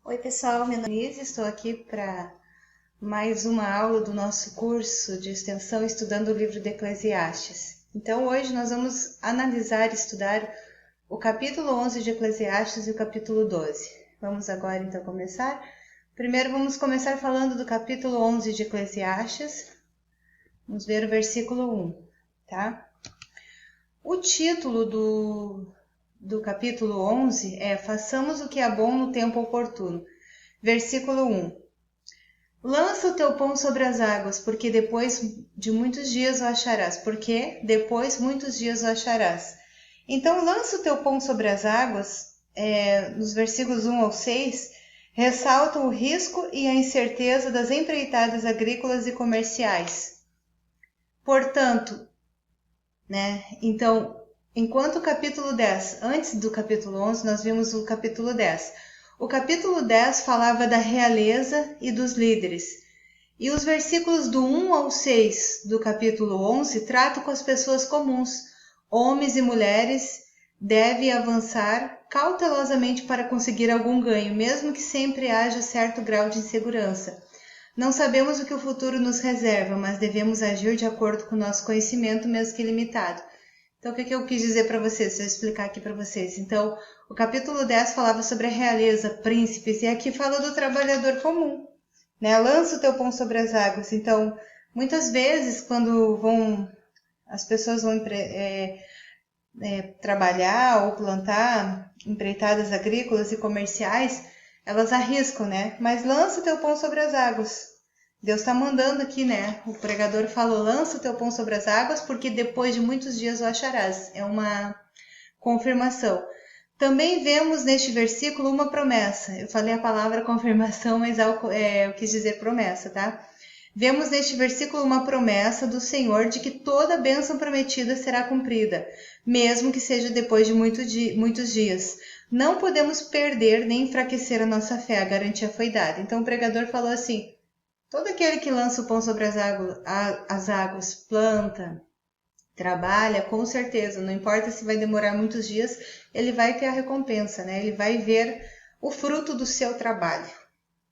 Oi pessoal, meu nome é Denise, estou aqui para mais uma aula do nosso curso de extensão estudando o livro de Eclesiastes. Então hoje nós vamos analisar e estudar o capítulo 11 de Eclesiastes e o capítulo 12. Vamos agora então começar. Primeiro vamos começar falando do capítulo 11 de Eclesiastes. Vamos ver o versículo 1, tá? O título do capítulo 11 é Façamos o que é bom no tempo oportuno. Versículo 1. Lança o teu pão sobre as águas, porque depois de muitos dias o acharás. Porque depois muitos dias o acharás. Então, lança o teu pão sobre as águas, nos versículos 1 ao 6, ressalta o risco e a incerteza das empreitadas agrícolas e comerciais. Portanto, então, enquanto o capítulo 10, antes do capítulo 11, nós vimos o capítulo 10. O capítulo 10 falava da realeza e dos líderes. E os versículos do 1 ao 6 do capítulo 11 tratam com as pessoas comuns. Homens e mulheres devem avançar cautelosamente para conseguir algum ganho, mesmo que sempre haja certo grau de insegurança. Não sabemos o que o futuro nos reserva, mas devemos agir de acordo com o nosso conhecimento, mesmo que limitado. Então, o que eu quis dizer para vocês? Vou explicar aqui para vocês. Então, o capítulo 10 falava sobre a realeza, príncipes, e aqui fala do trabalhador comum, né? Lança o teu pão sobre as águas. Então, muitas vezes, quando as pessoas vão trabalhar ou plantar empreitadas agrícolas e comerciais, elas arriscam, né? Mas lança o teu pão sobre as águas. Deus está mandando aqui, né? O pregador falou, lança o teu pão sobre as águas, porque depois de muitos dias o acharás. É uma confirmação. Também vemos neste versículo uma promessa. Eu falei a palavra confirmação, mas eu quis dizer promessa, tá? Vemos neste versículo uma promessa do Senhor de que toda bênção prometida será cumprida, mesmo que seja depois de muitos dias. Não podemos perder nem enfraquecer a nossa fé, a garantia foi dada. Então o pregador falou assim, todo aquele que lança o pão sobre as águas, planta, trabalha, com certeza, não importa se vai demorar muitos dias, ele vai ter a recompensa, né? Ele vai ver o fruto do seu trabalho.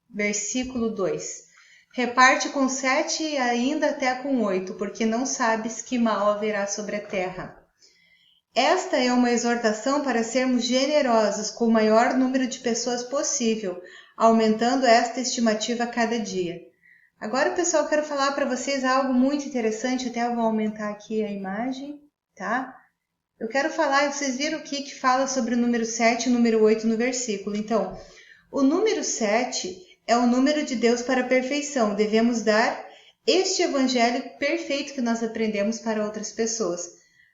Versículo 2. Reparte com 7 e ainda até com 8, porque não sabes que mal haverá sobre a terra. Esta é uma exortação para sermos generosos com o maior número de pessoas possível, aumentando esta estimativa a cada dia. Agora, pessoal, eu quero falar para vocês algo muito interessante, até eu vou aumentar aqui a imagem, tá? Eu quero falar, vocês viram aqui que fala sobre o número 7 e o número 8 no versículo. Então, o número 7 é o número de Deus para a perfeição. Devemos dar este evangelho perfeito que nós aprendemos para outras pessoas.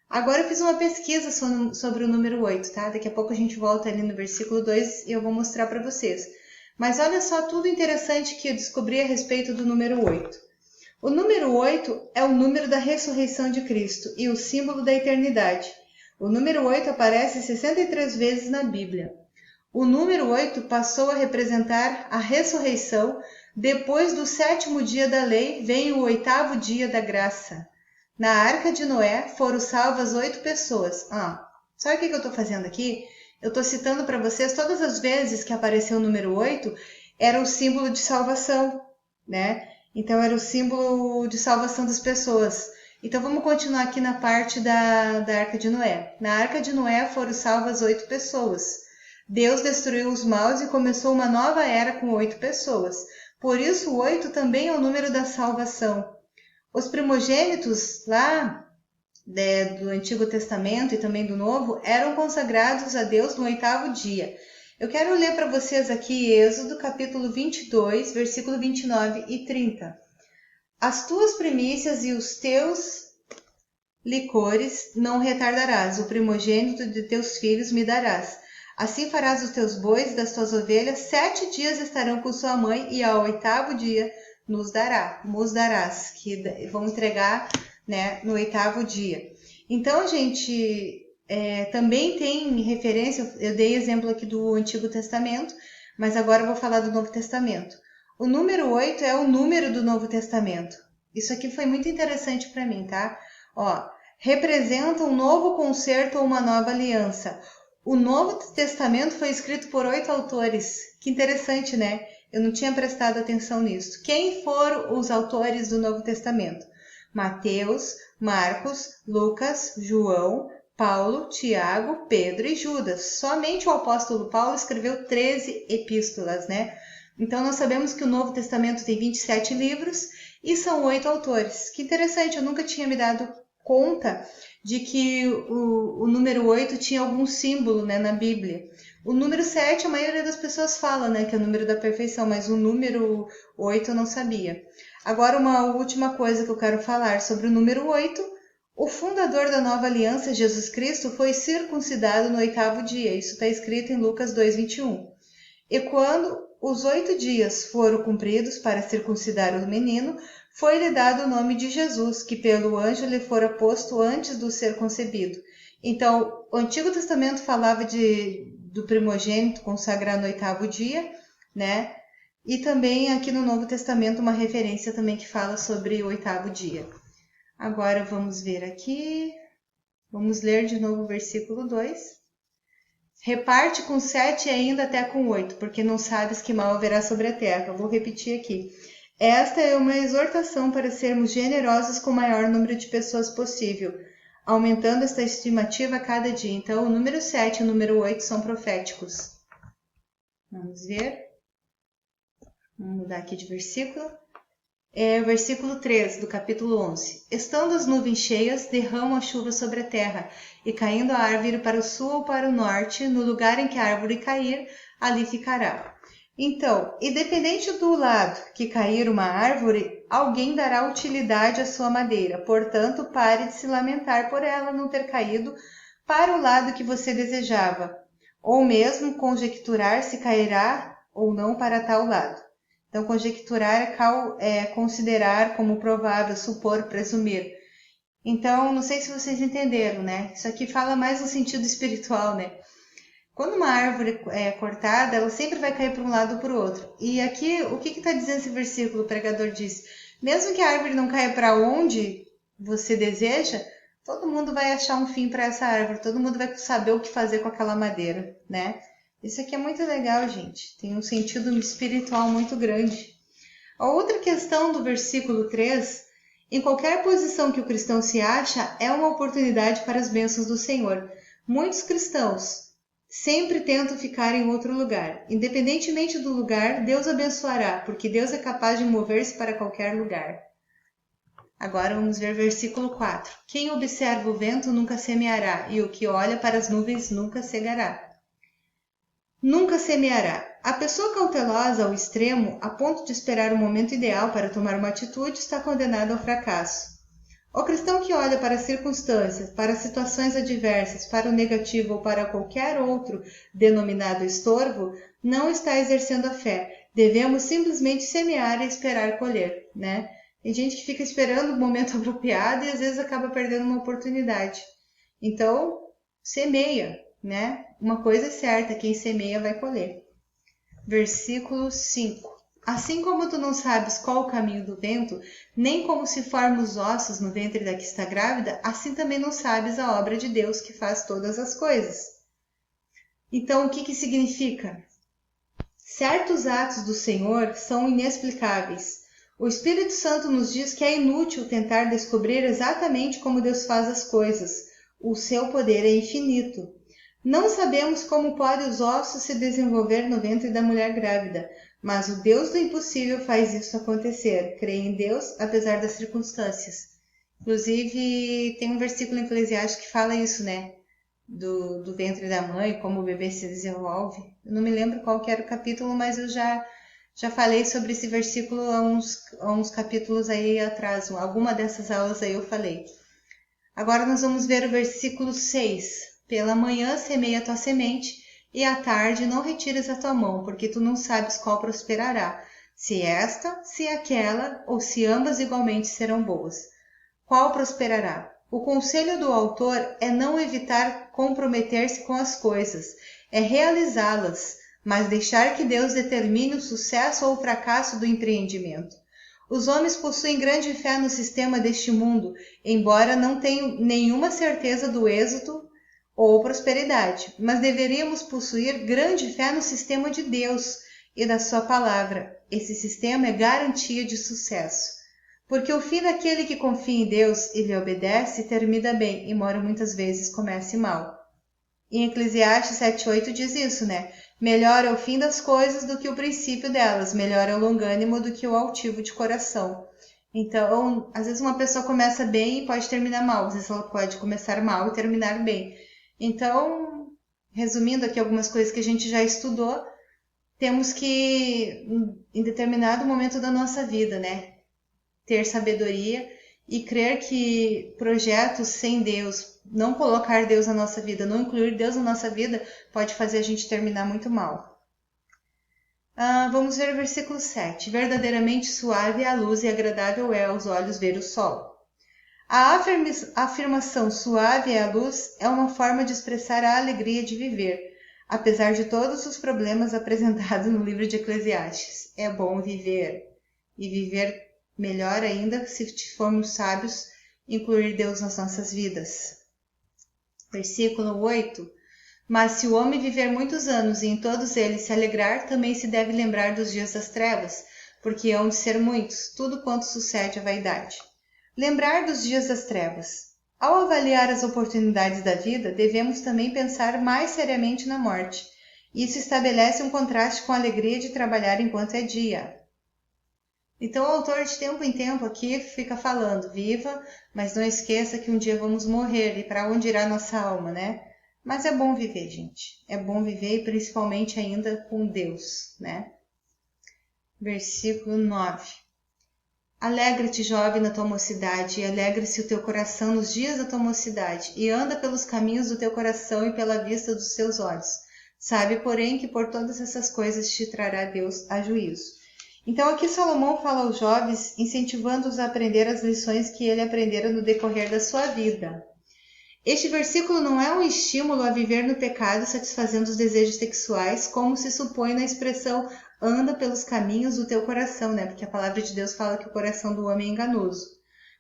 Agora eu fiz uma pesquisa sobre o número 8, tá? Daqui a pouco a gente volta ali no versículo 2 e eu vou mostrar para vocês. Mas olha só tudo interessante que eu descobri a respeito do número 8. O número 8 é o número da ressurreição de Cristo e o símbolo da eternidade. O número 8 aparece 63 vezes na Bíblia. O número 8 passou a representar a ressurreição. Depois do 7º dia da lei, vem o 8º dia da graça. Na Arca de Noé foram salvas 8 pessoas. Sabe o que eu estou fazendo aqui? Eu estou citando para vocês todas as vezes que apareceu o número 8, era o símbolo de salvação, né? Então era o símbolo de salvação das pessoas. Então vamos continuar aqui na parte da Arca de Noé. Na Arca de Noé foram salvas 8 pessoas. Deus destruiu os maus e começou uma nova era com 8 pessoas. Por isso o 8 também é o número da salvação. Os primogênitos lá do Antigo Testamento e também do Novo eram consagrados a Deus no 8º dia. Eu quero ler para vocês aqui Êxodo capítulo 22, versículo 29 e 30. As tuas primícias e os teus licores não retardarás, o primogênito de teus filhos me darás. Assim farás os teus bois das tuas ovelhas, 7 dias estarão com sua mãe, e ao 8º dia nos darás, que vão entregar, né, no 8º dia. Então, gente, também tem referência, eu dei exemplo aqui do Antigo Testamento, mas agora eu vou falar do Novo Testamento. O número 8 é o número do Novo Testamento. Isso aqui foi muito interessante para mim, tá? Representa um novo concerto ou uma nova aliança. O Novo Testamento foi escrito por 8 autores. Que interessante, né? Eu não tinha prestado atenção nisso. Quem foram os autores do Novo Testamento? Mateus, Marcos, Lucas, João, Paulo, Tiago, Pedro e Judas. Somente o apóstolo Paulo escreveu 13 epístolas, né? Então nós sabemos que o Novo Testamento tem 27 livros e são 8 autores. Que interessante, eu nunca tinha me dado conta de que o número 8 tinha algum símbolo, né, na Bíblia. O número 7, a maioria das pessoas fala, né, que é o número da perfeição, mas o número 8 eu não sabia. Agora, uma última coisa que eu quero falar sobre o número 8. O fundador da nova aliança, Jesus Cristo, foi circuncidado no 8º dia. Isso está escrito em Lucas 2:21. E quando os 8 dias foram cumpridos para circuncidar o menino, foi-lhe dado o nome de Jesus, que pelo anjo lhe fora posto antes do ser concebido. Então, o Antigo Testamento falava do primogênito consagrar no 8º dia, né? E também aqui no Novo Testamento uma referência também que fala sobre o 8º dia. Agora vamos ver aqui, vamos ler de novo o versículo 2. Reparte com 7 e ainda até com 8, porque não sabes que mal haverá sobre a terra. Eu vou repetir aqui. Esta é uma exortação para sermos generosos com o maior número de pessoas possível, aumentando esta estimativa a cada dia. Então, o número 7 e o número 8 são proféticos. Vamos ver. Vamos mudar aqui de versículo. É o versículo 3 do capítulo 11. Estando as nuvens cheias, derramam a chuva sobre a terra, e caindo a árvore para o sul ou para o norte, no lugar em que a árvore cair, ali ficará. Então, independente do lado que cair uma árvore, alguém dará utilidade à sua madeira. Portanto, pare de se lamentar por ela não ter caído para o lado que você desejava, ou mesmo conjecturar se cairá ou não para tal lado. Então, conjecturar é considerar como provável, supor, presumir. Então, não sei se vocês entenderam, né? Isso aqui fala mais no sentido espiritual, né? Quando uma árvore é cortada, ela sempre vai cair para um lado ou para o outro. E aqui, o que está dizendo esse versículo? O pregador diz, mesmo que a árvore não caia para onde você deseja, todo mundo vai achar um fim para essa árvore, todo mundo vai saber o que fazer com aquela madeira, né? Isso aqui é muito legal, gente. Tem um sentido espiritual muito grande. A outra questão do versículo 3, em qualquer posição que o cristão se acha, é uma oportunidade para as bênçãos do Senhor. Muitos cristãos sempre tentam ficar em outro lugar. Independentemente do lugar, Deus abençoará, porque Deus é capaz de mover-se para qualquer lugar. Agora vamos ver versículo 4. Quem observa o vento nunca semeará, e o que olha para as nuvens nunca cegará. Nunca semeará. A pessoa cautelosa ao extremo, a ponto de esperar o momento ideal para tomar uma atitude, está condenada ao fracasso. O cristão que olha para as circunstâncias, para situações adversas, para o negativo ou para qualquer outro denominado estorvo, não está exercendo a fé. Devemos simplesmente semear e esperar colher, né? Tem gente que fica esperando o momento apropriado e às vezes acaba perdendo uma oportunidade. Então, semeia, né? Uma coisa é certa, quem semeia vai colher. Versículo 5. Assim como tu não sabes qual o caminho do vento, nem como se formam os ossos no ventre da que está grávida, assim também não sabes a obra de Deus que faz todas as coisas. Então, o que significa? Certos atos do Senhor são inexplicáveis. O Espírito Santo nos diz que é inútil tentar descobrir exatamente como Deus faz as coisas. O seu poder é infinito. Não sabemos como podem os ossos se desenvolver no ventre da mulher grávida, mas o Deus do impossível faz isso acontecer. Creia em Deus, apesar das circunstâncias. Inclusive, tem um versículo em Eclesiastes que fala isso, né? Do ventre da mãe, como o bebê se desenvolve. Eu não me lembro qual que era o capítulo, mas eu já falei sobre esse versículo há uns capítulos aí atrás. Alguma dessas aulas aí eu falei. Agora nós vamos ver o versículo 6. Pela manhã semeia a tua semente, e à tarde não retires a tua mão, porque tu não sabes qual prosperará, se esta, se aquela, ou se ambas igualmente serão boas. Qual prosperará? O conselho do autor é não evitar comprometer-se com as coisas, é realizá-las, mas deixar que Deus determine o sucesso ou o fracasso do empreendimento. Os homens possuem grande fé no sistema deste mundo, embora não tenham nenhuma certeza do êxito ou prosperidade, mas deveríamos possuir grande fé no sistema de Deus e da sua palavra. Esse sistema é garantia de sucesso, porque o fim daquele que confia em Deus e lhe obedece termina bem, embora muitas vezes comece mal. Em Eclesiastes 7:8 diz isso, né? Melhor é o fim das coisas do que o princípio delas, melhor é o longânimo do que o altivo de coração. Então, às vezes uma pessoa começa bem e pode terminar mal, às vezes ela pode começar mal e terminar bem. Então, resumindo aqui algumas coisas que a gente já estudou, temos que, em determinado momento da nossa vida, né, ter sabedoria e crer que projetos sem Deus, não colocar Deus na nossa vida, não incluir Deus na nossa vida, pode fazer a gente terminar muito mal. Vamos ver o versículo 7. Verdadeiramente suave é a luz e agradável é aos olhos ver o sol. A afirmação suave é a luz é uma forma de expressar a alegria de viver, apesar de todos os problemas apresentados no livro de Eclesiastes. É bom viver, e viver melhor ainda se formos sábios, incluir Deus nas nossas vidas. Versículo 8. Mas se o homem viver muitos anos e em todos eles se alegrar, também se deve lembrar dos dias das trevas, porque hão de ser muitos, tudo quanto sucede à vaidade. Lembrar dos dias das trevas. Ao avaliar as oportunidades da vida, devemos também pensar mais seriamente na morte. Isso estabelece um contraste com a alegria de trabalhar enquanto é dia. Então o autor de tempo em tempo aqui fica falando, viva, mas não esqueça que um dia vamos morrer e para onde irá nossa alma, né? Mas é bom viver, gente. É bom viver e principalmente ainda com Deus, né? Versículo 9. Alegra-te, jovem, na tua mocidade, e alegre-se o teu coração nos dias da tua mocidade, e anda pelos caminhos do teu coração e pela vista dos seus olhos. Sabe, porém, que por todas essas coisas te trará Deus a juízo. Então aqui Salomão fala aos jovens, incentivando-os a aprender as lições que ele aprendera no decorrer da sua vida. Este versículo não é um estímulo a viver no pecado satisfazendo os desejos sexuais, como se supõe na expressão anda pelos caminhos do teu coração, né? Porque a palavra de Deus fala que o coração do homem é enganoso.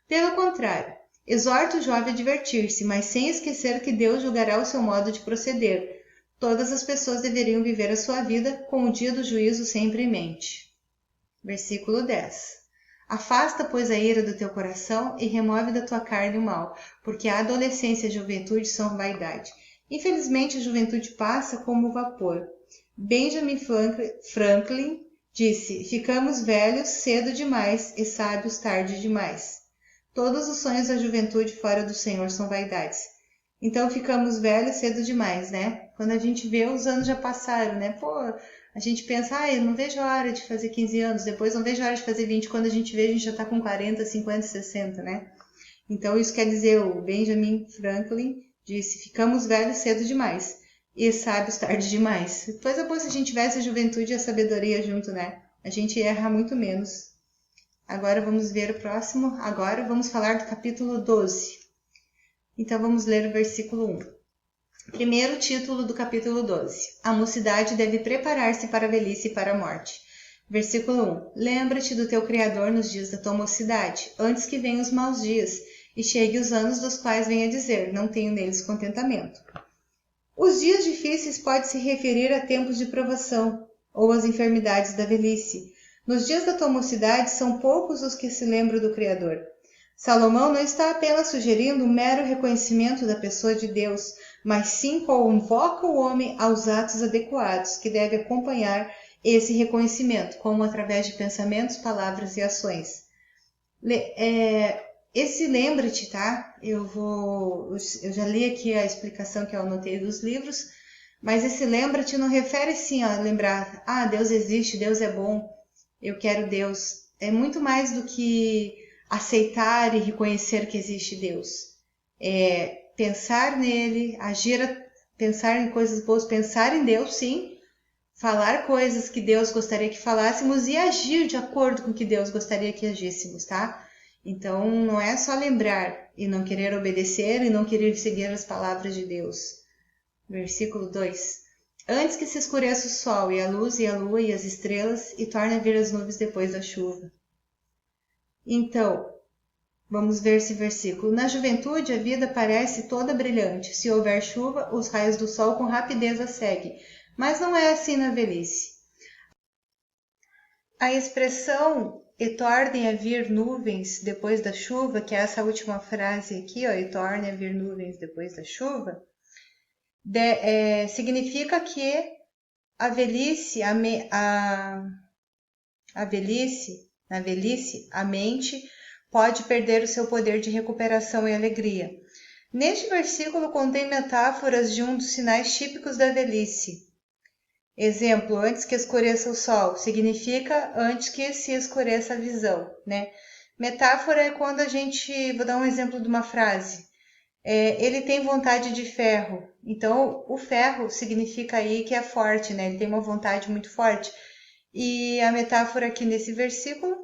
Pelo contrário, exorta o jovem a divertir-se, mas sem esquecer que Deus julgará o seu modo de proceder. Todas as pessoas deveriam viver a sua vida com o dia do juízo sempre em mente. Versículo 10. Afasta, pois, a ira do teu coração e remove da tua carne o mal, porque a adolescência e a juventude são vaidade. Infelizmente, a juventude passa como o vapor. Benjamin Franklin disse, ficamos velhos cedo demais e sábios tarde demais. Todos os sonhos da juventude fora do Senhor são vaidades. Então, ficamos velhos cedo demais, né? Quando a gente vê, os anos já passaram, né? Pô, a gente pensa, eu não vejo a hora de fazer 15 anos, depois não vejo a hora de fazer 20, quando a gente vê, a gente já tá com 40, 50, 60, né? Então, isso quer dizer, o Benjamin Franklin disse, ficamos velhos cedo demais e sábios tarde demais. Depois é bom se a gente tivesse a juventude e a sabedoria junto, né? A gente erra muito menos. Agora vamos ver o próximo. Agora vamos falar do capítulo 12. Então vamos ler o versículo 1. Primeiro título do capítulo 12. A mocidade deve preparar-se para a velhice e para a morte. Versículo 1. Lembra-te do teu Criador nos dias da tua mocidade, antes que venham os maus dias, e chegue os anos dos quais venha dizer, não tenho neles contentamento. Os dias difíceis podem se referir a tempos de provação, ou às enfermidades da velhice. Nos dias da tua mocidade são poucos os que se lembram do Criador. Salomão não está apenas sugerindo um mero reconhecimento da pessoa de Deus, mas sim convoca o homem aos atos adequados que deve acompanhar esse reconhecimento, como através de pensamentos, palavras e ações. Esse lembra-te, tá? Eu já li aqui a explicação que eu anotei dos livros, mas esse lembra-te não refere sim a lembrar, Deus existe, Deus é bom, eu quero Deus. É muito mais do que aceitar e reconhecer que existe Deus. É pensar nele, pensar em coisas boas, pensar em Deus, sim, falar coisas que Deus gostaria que falássemos e agir de acordo com o que Deus gostaria que agíssemos, tá? Então, não é só lembrar e não querer obedecer e não querer seguir as palavras de Deus. Versículo 2. Antes que se escureça o sol e a luz e a lua e as estrelas e torne a vir as nuvens depois da chuva. Então, Vamos ver esse versículo. Na juventude a vida parece toda brilhante. Se houver chuva, os raios do sol com rapidez a seguem. Mas não é assim na velhice. A expressão "e tornem a vir nuvens depois da chuva", que é essa última frase aqui, ó, "e tornem a vir nuvens depois da chuva", significa que a velhice, na velhice, a mente pode perder o seu poder de recuperação e alegria. Neste versículo contém metáforas de um dos sinais típicos da velhice. Exemplo, antes que escureça o sol, significa antes que se escureça a visão, né? Metáfora é quando a gente, vou dar um exemplo de uma frase, ele tem vontade de ferro, então o ferro significa aí que é forte, né? Ele tem uma vontade muito forte. E a metáfora aqui nesse versículo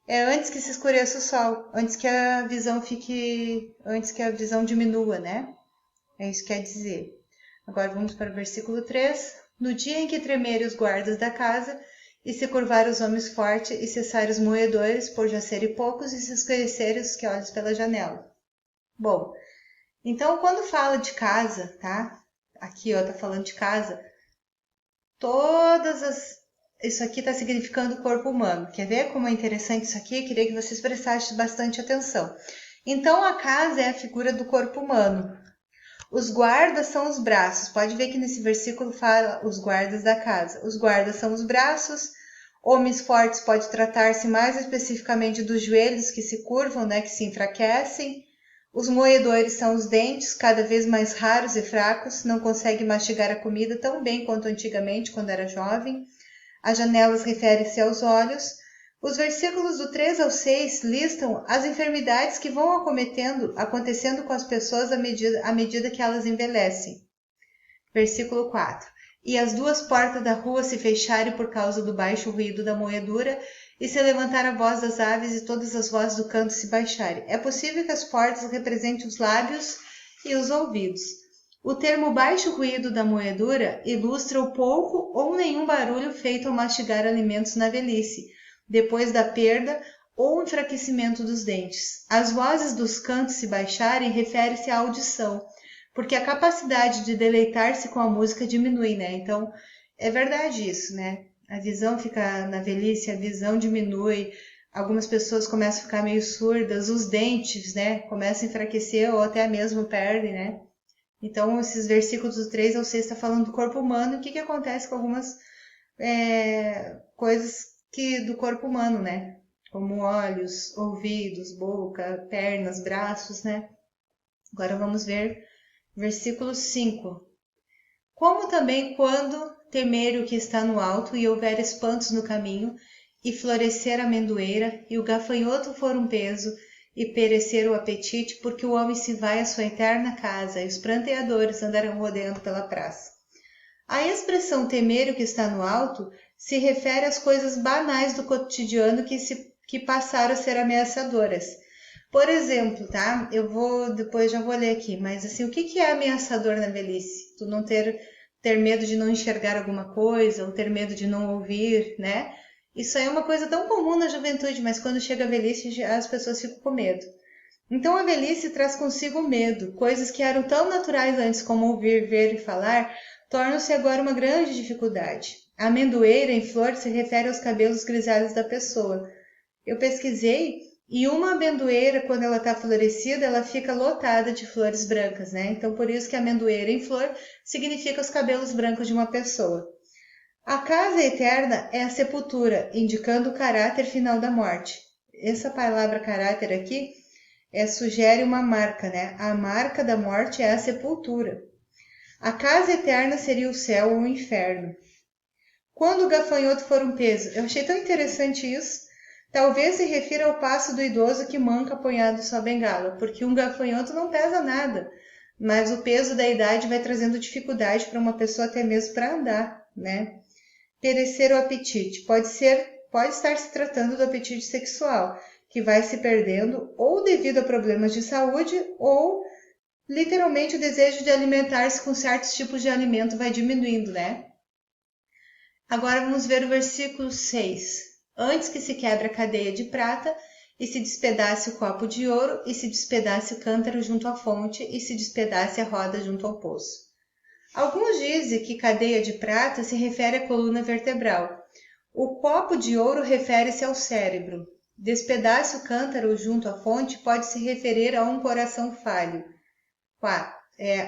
é antes que se escureça o sol, antes que a visão diminua, né? É isso que quer dizer. Agora vamos para o versículo 3. No dia em que tremerem os guardas da casa, e se curvarem os homens fortes, e cessarem os moedores, por já serem poucos, e se escurecerem os que olham pela janela. Bom, então quando fala de casa, tá? Aqui, ó, tá falando de casa. Isso aqui está significando o corpo humano. Quer ver como é interessante isso aqui? Queria que vocês prestassem bastante atenção. Então, a casa é a figura do corpo humano. Os guardas são os braços. Pode ver que nesse versículo fala os guardas da casa. Os guardas são os braços. Homens fortes pode tratar-se mais especificamente dos joelhos que se curvam, né, que se enfraquecem. Os moedores são os dentes, cada vez mais raros e fracos, não conseguem mastigar a comida tão bem quanto antigamente, quando era jovem. As janelas referem-se aos olhos. Os versículos do 3 ao 6 listam as enfermidades que vão acontecendo com as pessoas à medida que elas envelhecem. Versículo 4. E as duas portas da rua se fecharem por causa do baixo ruído da moedura, e se levantar a voz das aves e todas as vozes do canto se baixarem. É possível que as portas representem os lábios e os ouvidos. O termo baixo ruído da moedura ilustra o pouco ou nenhum barulho feito ao mastigar alimentos na velhice, depois da perda ou enfraquecimento dos dentes. As vozes dos cantos se baixarem refere-se à audição, porque a capacidade de deleitar-se com a música diminui, né? Então, é verdade isso, né? A visão fica na velhice, a visão diminui, algumas pessoas começam a ficar meio surdas, os dentes, né, começam a enfraquecer ou até mesmo perdem, né? Então, esses versículos do 3 ao 6 está falando do corpo humano e o que acontece com algumas coisas do corpo humano, né? Como olhos, ouvidos, boca, pernas, braços, né? Agora vamos ver versículo 5. Como também quando temer o que está no alto e houver espantos no caminho, e florescer a amendoeira, e o gafanhoto for um peso, e perecer o apetite, porque o homem se vai à sua eterna casa, e os pranteadores andarão rodeando pela praça. A expressão temer o que está no alto se refere às coisas banais do cotidiano que passaram a ser ameaçadoras. Por exemplo, tá? Depois já vou ler aqui, mas assim, o que é ameaçador na velhice? Tu não ter medo de não enxergar alguma coisa, ou ter medo de não ouvir, né? Isso aí é uma coisa tão comum na juventude, mas quando chega a velhice as pessoas ficam com medo. Então a velhice traz consigo medo, coisas que eram tão naturais antes como ouvir, ver e falar, tornam-se agora uma grande dificuldade. A amendoeira em flor se refere aos cabelos grisalhos da pessoa. Eu pesquisei e uma amendoeira, quando ela está florescida, ela fica lotada de flores brancas, né? Então por isso que a amendoeira em flor significa os cabelos brancos de uma pessoa. A casa eterna é a sepultura, indicando o caráter final da morte. Essa palavra caráter aqui sugere uma marca, né? A marca da morte é a sepultura. A casa eterna seria o céu ou o inferno. Quando o gafanhoto for um peso, eu achei tão interessante isso. Talvez se refira ao passo do idoso que manca apoiado sua bengala, porque um gafanhoto não pesa nada, mas o peso da idade vai trazendo dificuldade para uma pessoa até mesmo para andar, né? Perecer o apetite pode estar se tratando do apetite sexual, que vai se perdendo ou devido a problemas de saúde ou literalmente o desejo de alimentar-se com certos tipos de alimento vai diminuindo, né? Agora vamos ver o versículo 6. Antes que se quebre a cadeia de prata e se despedace o copo de ouro, e se despedace o cântaro junto à fonte, e se despedace a roda junto ao poço. Alguns dizem que cadeia de prata se refere à coluna vertebral. O copo de ouro refere-se ao cérebro. Despedace o cântaro junto à fonte pode se referir a um coração falho. 4.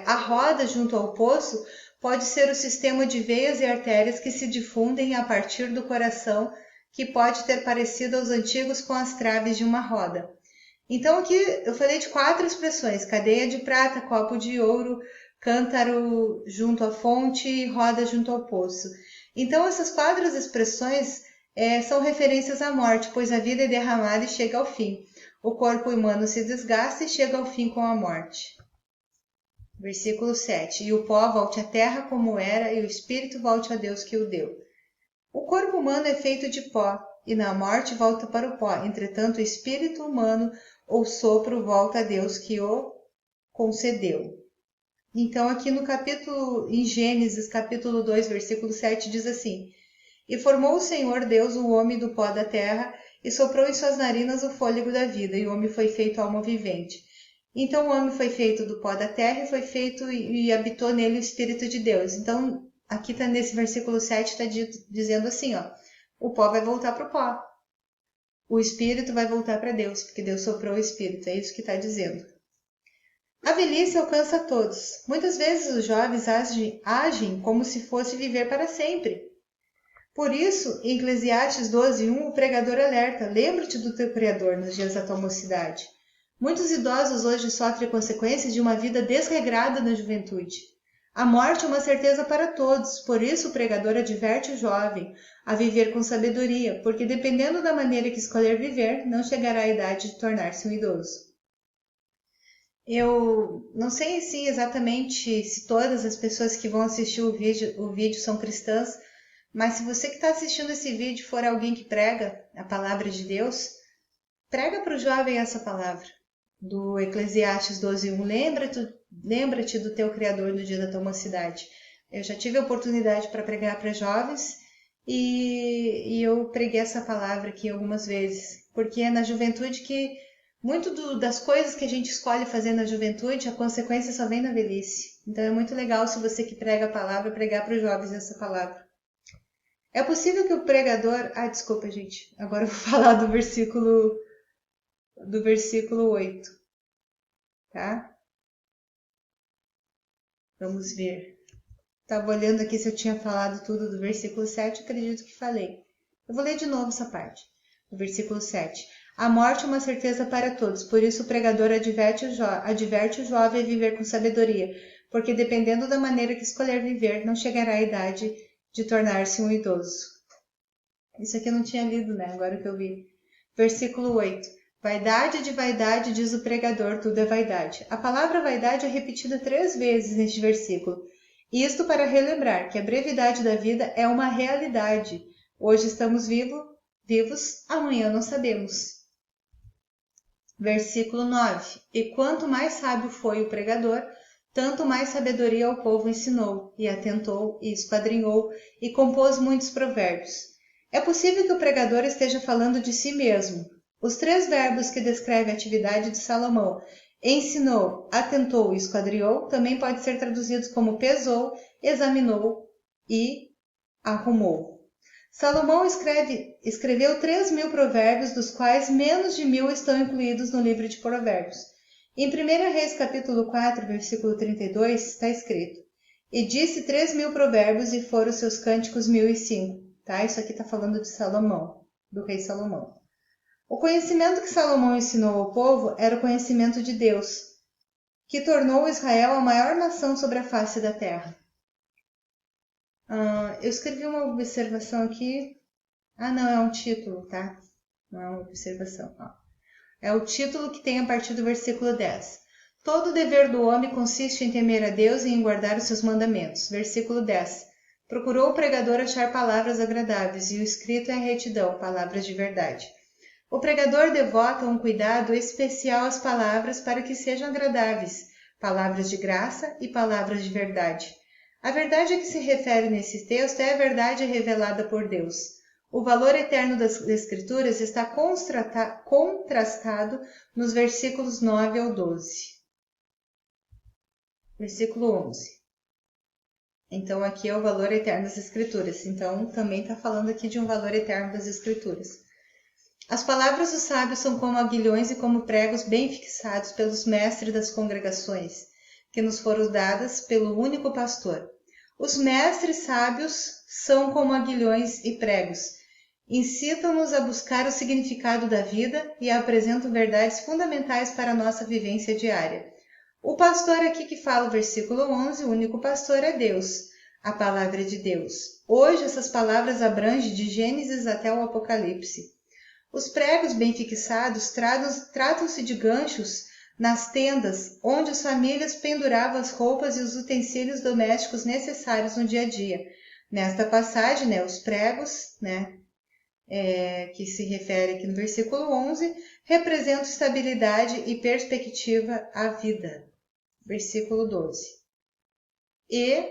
A roda junto ao poço pode ser o sistema de veias e artérias que se difundem a partir do coração, que pode ter parecido aos antigos com as traves de uma roda. Então aqui eu falei de 4 expressões: cadeia de prata, copo de ouro, cântaro junto à fonte e roda junto ao poço. Então essas 4 expressões são referências à morte, pois a vida é derramada e chega ao fim. O corpo humano se desgasta e chega ao fim com a morte. Versículo 7. E o pó volte à terra como era, e o espírito volte a Deus que o deu. O corpo humano é feito de pó, e na morte volta para o pó. Entretanto, o espírito humano ou sopro volta a Deus que o concedeu. Então, aqui no capítulo, em Gênesis, capítulo 2, versículo 7, diz assim: E formou o Senhor Deus o homem do pó da terra, e soprou em suas narinas o fôlego da vida, e o homem foi feito alma vivente. Então, o homem foi feito do pó da terra, e foi feito e habitou nele o Espírito de Deus. Então, aqui tá nesse versículo 7, está dizendo assim, ó: o pó vai voltar para o pó. O Espírito vai voltar para Deus, porque Deus soprou o Espírito. É isso que está dizendo. A velhice alcança a todos. Muitas vezes os jovens agem como se fosse viver para sempre. Por isso, em Eclesiastes 12:1, o pregador alerta: lembra-te do teu Criador nos dias da tua mocidade. Muitos idosos hoje sofrem consequências de uma vida desregrada na juventude. A morte é uma certeza para todos, por isso o pregador adverte o jovem a viver com sabedoria, porque dependendo da maneira que escolher viver, não chegará à idade de tornar-se um idoso. Eu não sei assim, exatamente se todas as pessoas que vão assistir o vídeo são cristãs, mas se você que está assistindo esse vídeo for alguém que prega a palavra de Deus, prega para o jovem essa palavra do Eclesiastes 12:1. Lembra-te do teu Criador no dia da tua mocidade. Eu já tive a oportunidade para pregar para jovens e eu preguei essa palavra aqui algumas vezes, porque é na juventude que muito das coisas que a gente escolhe fazer na juventude, a consequência só vem na velhice. Então é muito legal, se você que prega a palavra, pregar para os jovens essa palavra. É possível que o pregador... desculpa, gente. Agora eu vou falar do versículo 8, tá? Vamos ver. Estava olhando aqui se eu tinha falado tudo do versículo 7, acredito que falei. Eu vou ler de novo essa parte, do versículo 7. A morte é uma certeza para todos, por isso o pregador adverte o jovem a viver com sabedoria, porque dependendo da maneira que escolher viver, não chegará à idade de tornar-se um idoso. Isso aqui eu não tinha lido, né? Agora que eu vi. Versículo 8. Vaidade de vaidade, diz o pregador, tudo é vaidade. A palavra vaidade é repetida 3 vezes neste versículo. Isto para relembrar que a brevidade da vida é uma realidade. Hoje estamos vivos, amanhã não sabemos. Versículo 9. E quanto mais sábio foi o pregador, tanto mais sabedoria ao povo ensinou, e atentou, e esquadrinhou, e compôs muitos provérbios. É possível que o pregador esteja falando de si mesmo. Os 3 verbos que descrevem a atividade de Salomão, ensinou, atentou e esquadriou, também pode ser traduzidos como pesou, examinou e arrumou. Salomão escreveu 3.000 provérbios, dos quais menos de 1.000 estão incluídos no livro de Provérbios. Em 1 Reis capítulo 4, versículo 32, está escrito: E disse 3.000 provérbios, e foram seus cânticos 1.005. Tá? Isso aqui está falando de Salomão, do rei Salomão. O conhecimento que Salomão ensinou ao povo era o conhecimento de Deus, que tornou Israel a maior nação sobre a face da terra. Eu escrevi uma observação aqui. Não, é um título, tá? Não é uma observação. É o título que tem a partir do versículo 10. Todo o dever do homem consiste em temer a Deus e em guardar os seus mandamentos. Versículo 10. Procurou o pregador achar palavras agradáveis, e o escrito é a retidão, palavras de verdade. O pregador devota um cuidado especial às palavras para que sejam agradáveis, palavras de graça e palavras de verdade. A verdade a que se refere nesse texto é a verdade revelada por Deus. O valor eterno das Escrituras está contrastado nos versículos 9 ao 12. Versículo 11. Então, aqui é o valor eterno das Escrituras. Então, também está falando aqui de um valor eterno das Escrituras. As palavras dos sábios são como aguilhões e como pregos bem fixados pelos mestres das congregações, que nos foram dadas pelo único pastor. Os mestres sábios são como aguilhões e pregos. Incitam-nos a buscar o significado da vida e apresentam verdades fundamentais para a nossa vivência diária. O pastor aqui que fala o versículo 11, o único pastor é Deus, a palavra de Deus. Hoje essas palavras abrangem de Gênesis até o Apocalipse. Os pregos bem fixados tratam-se de ganchos nas tendas, onde as famílias penduravam as roupas e os utensílios domésticos necessários no dia a dia. Nesta passagem, os pregos, que se refere aqui no versículo 11, representam estabilidade e perspectiva à vida. Versículo 12. E,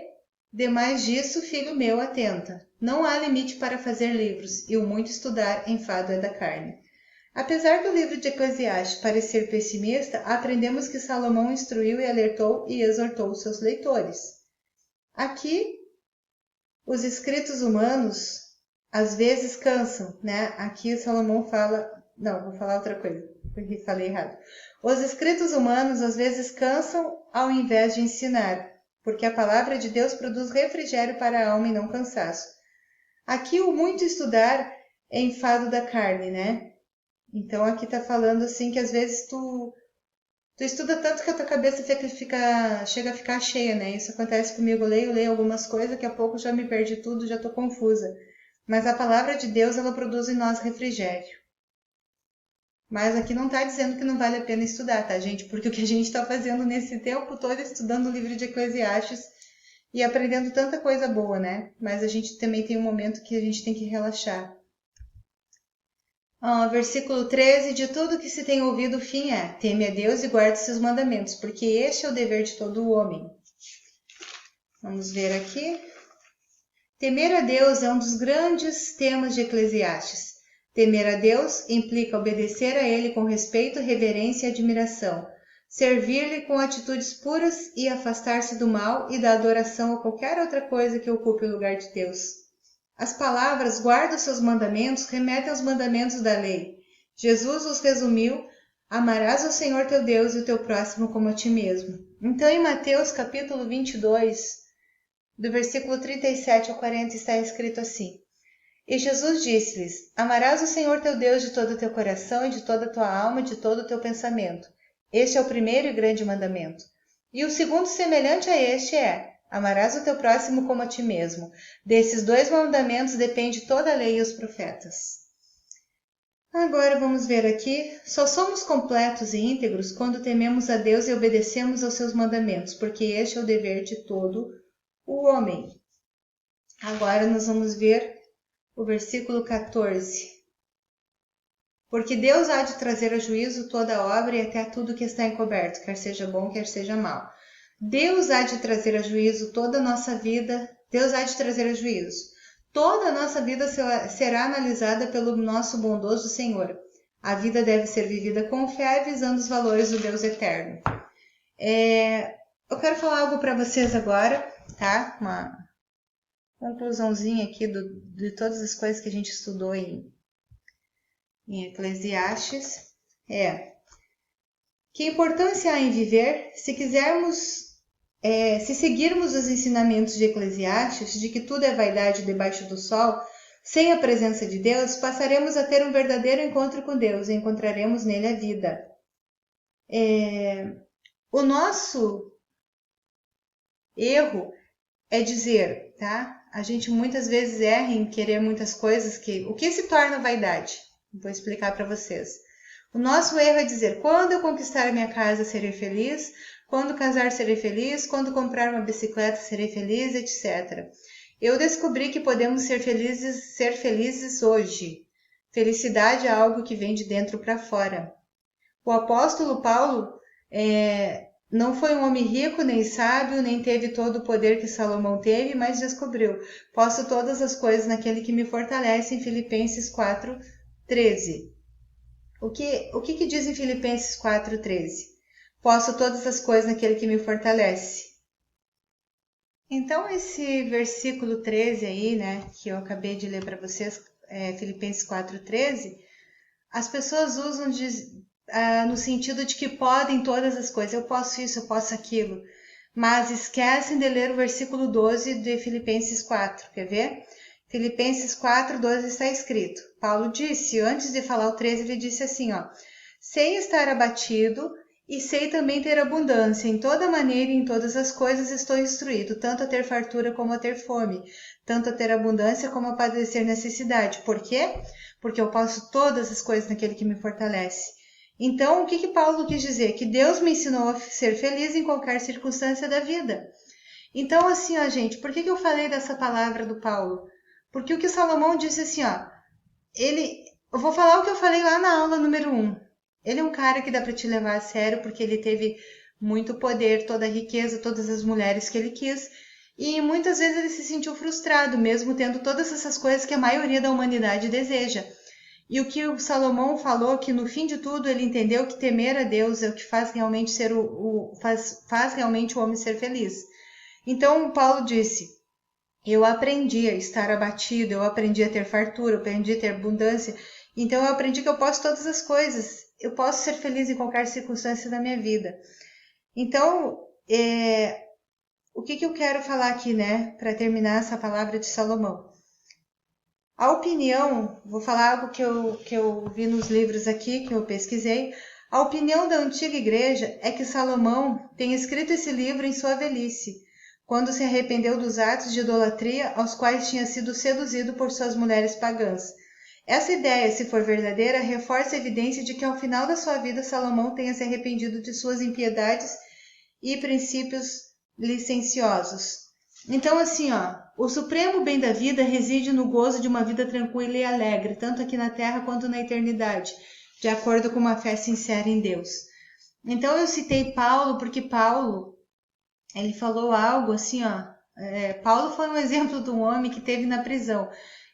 demais disso, filho meu, atenta. Não há limite para fazer livros, e o muito estudar enfado é da carne. Apesar do livro de Eclesiastes parecer pessimista, aprendemos que Salomão instruiu e alertou e exortou seus leitores. Aqui, os escritos humanos às vezes cansam, Aqui Salomão fala... Não, vou falar outra coisa, porque falei errado. Os escritos humanos às vezes cansam ao invés de ensinar, porque a palavra de Deus produz refrigério para a alma e não cansaço. Aqui o muito estudar é enfado da carne, Então aqui está falando assim que às vezes tu estuda tanto que a tua cabeça chega a ficar cheia, Isso acontece comigo, leio algumas coisas, daqui a pouco já me perdi tudo, já estou confusa. Mas a palavra de Deus, ela produz em nós refrigério. Mas aqui não está dizendo que não vale a pena estudar, tá, gente? Porque o que a gente está fazendo nesse tempo todo é estudando o livro de Eclesiastes e aprendendo tanta coisa boa, Mas a gente também tem um momento que a gente tem que relaxar. Versículo 13, de tudo que se tem ouvido, o fim é: teme a Deus e guarde seus mandamentos, porque este é o dever de todo homem. Vamos ver aqui. Temer a Deus é um dos grandes temas de Eclesiastes. Temer a Deus implica obedecer a Ele com respeito, reverência e admiração, servir-lhe com atitudes puras e afastar-se do mal e da adoração a qualquer outra coisa que ocupe o lugar de Deus. As palavras guarda os seus mandamentos remetem aos mandamentos da lei. Jesus os resumiu: amarás ao Senhor teu Deus e o teu próximo como a ti mesmo. Então, em Mateus capítulo 22, do versículo 37 ao 40, está escrito assim: E Jesus disse-lhes: amarás o Senhor teu Deus de todo o teu coração e de toda a tua alma e de todo o teu pensamento. Este é o primeiro e grande mandamento. E o segundo semelhante a este é: amarás o teu próximo como a ti mesmo. Desses dois mandamentos depende toda a lei e os profetas. Agora vamos ver aqui. Só somos completos e íntegros quando tememos a Deus e obedecemos aos seus mandamentos, porque este é o dever de todo o homem. Agora nós vamos ver o versículo 14. Porque Deus há de trazer a juízo toda a obra e até tudo que está encoberto, quer seja bom, quer seja mal. Deus há de trazer a juízo toda a nossa vida. Deus há de trazer a juízo. Toda a nossa vida será analisada pelo nosso bondoso Senhor. A vida deve ser vivida com fé, visando os valores do Deus eterno. Eu quero falar algo para vocês agora, tá? Uma conclusãozinha aqui de todas as coisas que a gente estudou em Eclesiastes. Que importância há em viver se seguirmos os ensinamentos de Eclesiastes, de que tudo é vaidade debaixo do sol, sem a presença de Deus, passaremos a ter um verdadeiro encontro com Deus e encontraremos nele a vida. O nosso erro é dizer, tá? A gente muitas vezes erra em querer muitas coisas o que se torna vaidade? Vou explicar para vocês. O nosso erro é dizer: quando eu conquistar a minha casa, serei feliz. Quando casar, serei feliz. Quando comprar uma bicicleta, serei feliz, etc. Eu descobri que podemos ser felizes hoje. Felicidade é algo que vem de dentro para fora. O apóstolo Paulo não foi um homem rico, nem sábio, nem teve todo o poder que Salomão teve, mas descobriu: posso todas as coisas naquele que me fortalece, em Filipenses 4:13. O que diz em Filipenses 4:13? Posso todas as coisas naquele que me fortalece. Então, esse versículo 13 aí, né, que eu acabei de ler para vocês, Filipenses 4:13, as pessoas usam no sentido de que podem todas as coisas. Eu posso isso, eu posso aquilo. Mas esquecem de ler o versículo 12 de Filipenses 4. Quer ver? Filipenses 4:12 está escrito. Paulo disse, antes de falar o 13, ele disse assim, ó: sei estar abatido e sei também ter abundância. Em toda maneira e em todas as coisas estou instruído, tanto a ter fartura como a ter fome, tanto a ter abundância como a padecer necessidade. Por quê? Porque eu posso todas as coisas naquele que me fortalece. Então, o que Paulo quis dizer? Que Deus me ensinou a ser feliz em qualquer circunstância da vida. Então, assim, ó, gente, por que eu falei dessa palavra do Paulo? Porque o que Salomão disse assim, ó, eu vou falar o que eu falei lá na aula número 1. Ele é um cara que dá para te levar a sério, porque ele teve muito poder, toda a riqueza, todas as mulheres que ele quis, e muitas vezes ele se sentiu frustrado, mesmo tendo todas essas coisas que a maioria da humanidade deseja. E o que o Salomão falou, que no fim de tudo ele entendeu que temer a Deus é o que faz realmente faz realmente o homem ser feliz. Então Paulo disse: eu aprendi a estar abatido, eu aprendi a ter fartura, eu aprendi a ter abundância. Então eu aprendi que eu posso todas as coisas. Eu posso ser feliz em qualquer circunstância da minha vida. Então, o que eu quero falar aqui, né, para terminar essa palavra de Salomão? A opinião, vou falar algo que eu vi nos livros aqui, que eu pesquisei. A opinião da antiga igreja é que Salomão tem escrito esse livro em sua velhice, quando se arrependeu dos atos de idolatria aos quais tinha sido seduzido por suas mulheres pagãs. Essa ideia, se for verdadeira, reforça a evidência de que ao final da sua vida Salomão tenha se arrependido de suas impiedades e princípios licenciosos. Então, assim, ó, o supremo bem da vida reside no gozo de uma vida tranquila e alegre, tanto aqui na terra quanto na eternidade, de acordo com uma fé sincera em Deus. Então, eu citei Paulo porque Paulo, ele falou algo assim, ó. Paulo foi um exemplo de um homem que teve na prisão.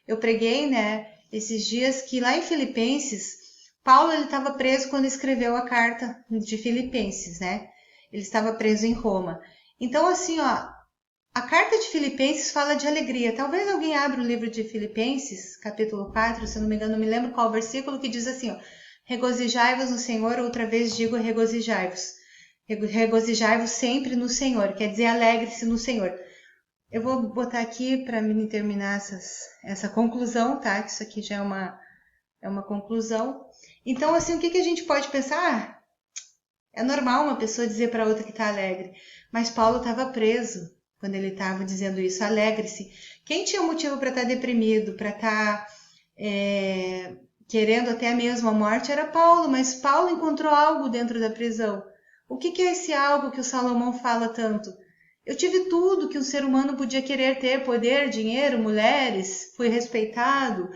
Eu preguei, né, esses dias que lá em Filipenses, Paulo ele estava preso quando escreveu a carta de Filipenses, né? Ele estava preso em Roma. Então, assim, ó, a carta de Filipenses fala de alegria. Talvez alguém abra o livro de Filipenses, capítulo 4, se eu não me engano, não me lembro qual versículo, que diz assim, ó: regozijai-vos no Senhor, outra vez digo regozijai-vos. Regozijai-vos sempre no Senhor, quer dizer, alegre-se no Senhor. Eu vou botar aqui para mim terminar essa conclusão, tá? Que isso aqui já é uma conclusão. Então, assim, o que a gente pode pensar? É normal uma pessoa dizer para outra que está alegre, mas Paulo estava preso quando ele estava dizendo isso, alegre-se. Quem tinha motivo para estar deprimido, para estar querendo até mesmo a morte era Paulo, mas Paulo encontrou algo dentro da prisão. O que é esse algo que o Salomão fala tanto? Eu tive tudo que um ser humano podia querer ter, poder, dinheiro, mulheres, fui respeitado,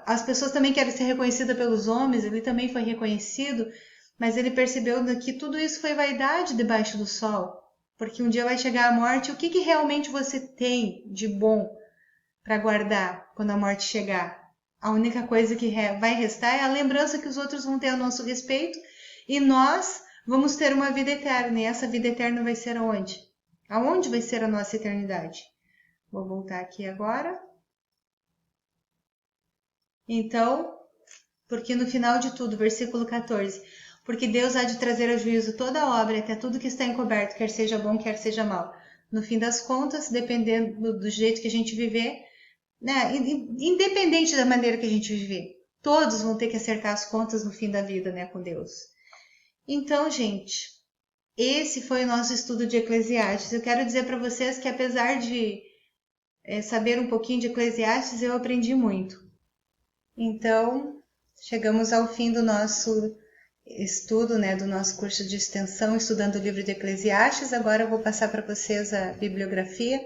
as pessoas também querem ser reconhecidas pelos homens, ele também foi reconhecido, mas ele percebeu que tudo isso foi vaidade debaixo do sol, porque um dia vai chegar a morte. O que realmente você tem de bom para guardar quando a morte chegar? A única coisa que vai restar é a lembrança que os outros vão ter a nosso respeito, e nós vamos ter uma vida eterna. E essa vida eterna vai ser aonde? Aonde vai ser a nossa eternidade? Vou voltar aqui agora. Então, porque no final de tudo, versículo 14, porque Deus há de trazer a juízo toda a obra, até tudo que está encoberto, quer seja bom, quer seja mal. No fim das contas, dependendo do jeito que a gente viver, né, independente da maneira que a gente viver, todos vão ter que acertar as contas no fim da vida, né, com Deus. Então, gente, esse foi o nosso estudo de Eclesiastes. Eu quero dizer para vocês que apesar de saber um pouquinho de Eclesiastes, eu aprendi muito. Então, chegamos ao fim do nosso estudo, né, do nosso curso de extensão, estudando o livro de Eclesiastes. Agora eu vou passar para vocês a bibliografia,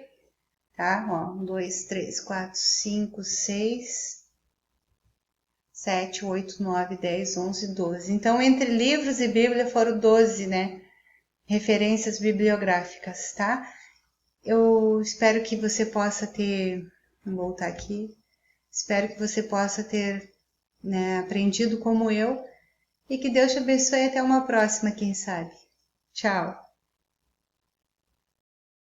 tá? Ó, 1, 2, 3, 4, 5, 6, 7, 8, 9, 10, 11, 12. Então, entre livros e Bíblia foram 12, né? referências bibliográficas, tá? Eu espero que você possa ter, vou voltar aqui, espero que você possa ter, né, aprendido como eu, e que Deus te abençoe até uma próxima, quem sabe. Tchau!